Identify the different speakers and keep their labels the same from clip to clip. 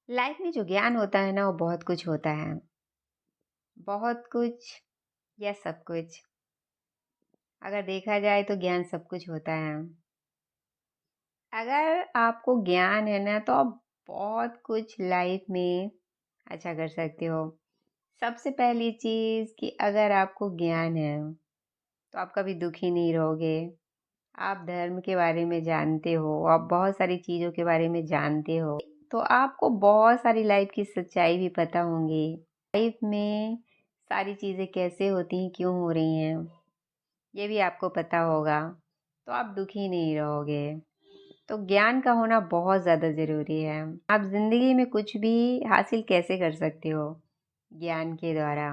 Speaker 1: Life में जो ज्ञान होता है ना वो बहुत कुछ होता है। बहुत कुछ या सब कुछ। अगर देखा जाए तो ज्ञान सब कुछ होता है। अगर आपको ज्ञान है ना तो आप बहुत कुछ लाइफ में अच्छा कर सकते हो। सबसे पहली चीज़ कि अगर आपको ज्ञान है तो आप कभी दुखी नहीं रहोगे। आप धर्म के बारे में जानते हो, आप बहुत सारी चीज़ों के बारे में जानते हो, तो आपको बहुत सारी लाइफ की सच्चाई भी पता होंगी। लाइफ में सारी चीज़ें कैसे होती हैं, क्यों हो रही हैं, ये भी आपको पता होगा, तो आप दुखी नहीं रहोगे। तो ज्ञान का होना बहुत ज़्यादा ज़रूरी है। आप ज़िंदगी में कुछ भी हासिल कैसे कर सकते हो? ज्ञान के द्वारा।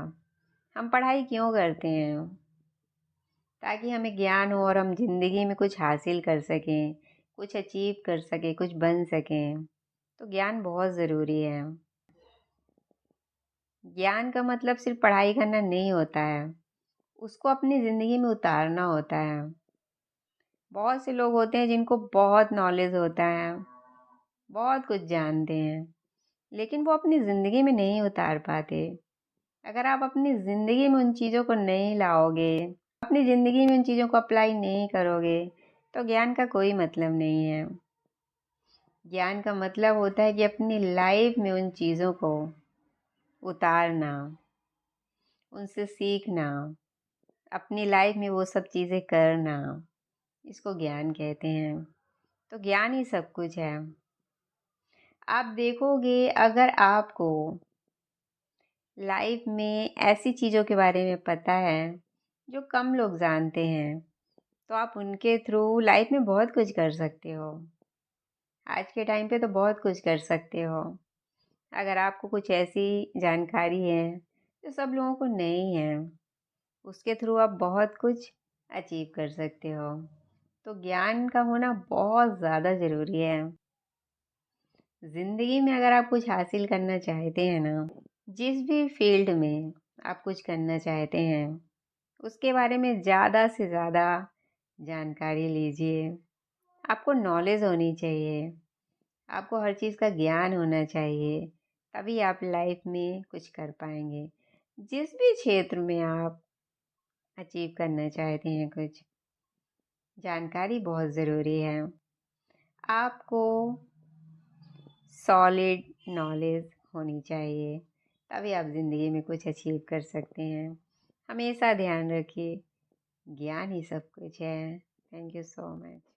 Speaker 1: हम पढ़ाई क्यों करते हैं? ताकि हमें ज्ञान हो और हम ज़िंदगी में कुछ हासिल कर सकें, कुछ अचीव कर सकें, कुछ बन सकें। तो ज्ञान बहुत ज़रूरी है। ज्ञान का मतलब सिर्फ पढ़ाई करना नहीं होता है, उसको अपनी ज़िंदगी में उतारना होता है। बहुत से लोग होते हैं जिनको बहुत नॉलेज होता है, बहुत कुछ जानते हैं, लेकिन वो अपनी ज़िंदगी में नहीं उतार पाते। अगर आप अपनी ज़िंदगी में उन चीज़ों को नहीं लाओगे, अपनी ज़िंदगी में उन चीज़ों को अप्लाई नहीं करोगे, तो ज्ञान का कोई मतलब नहीं है। ज्ञान का मतलब होता है कि अपनी लाइफ में उन चीज़ों को उतारना, उनसे सीखना, अपनी लाइफ में वो सब चीज़ें करना, इसको ज्ञान कहते हैं। तो ज्ञान ही सब कुछ है। आप देखोगे, अगर आपको लाइफ में ऐसी चीज़ों के बारे में पता है जो कम लोग जानते हैं, तो आप उनके थ्रू लाइफ में बहुत कुछ कर सकते हो। आज के टाइम पे तो बहुत कुछ कर सकते हो। अगर आपको कुछ ऐसी जानकारी है जो सब लोगों को नहीं है, उसके थ्रू आप बहुत कुछ अचीव कर सकते हो। तो ज्ञान का होना बहुत ज़्यादा ज़रूरी है। ज़िंदगी में अगर आप कुछ हासिल करना चाहते हैं ना, जिस भी फील्ड में आप कुछ करना चाहते हैं, उसके बारे में ज़्यादा से ज़्यादा जानकारी लीजिए। आपको नॉलेज होनी चाहिए, आपको हर चीज़ का ज्ञान होना चाहिए, तभी आप लाइफ में कुछ कर पाएंगे। जिस भी क्षेत्र में आप अचीव करना चाहते हैं कुछ, जानकारी बहुत ज़रूरी है। आपको सॉलिड नॉलेज होनी चाहिए, तभी आप ज़िंदगी में कुछ अचीव कर सकते हैं। हमेशा ध्यान रखिए, ज्ञान ही सब कुछ है। Thank you so much.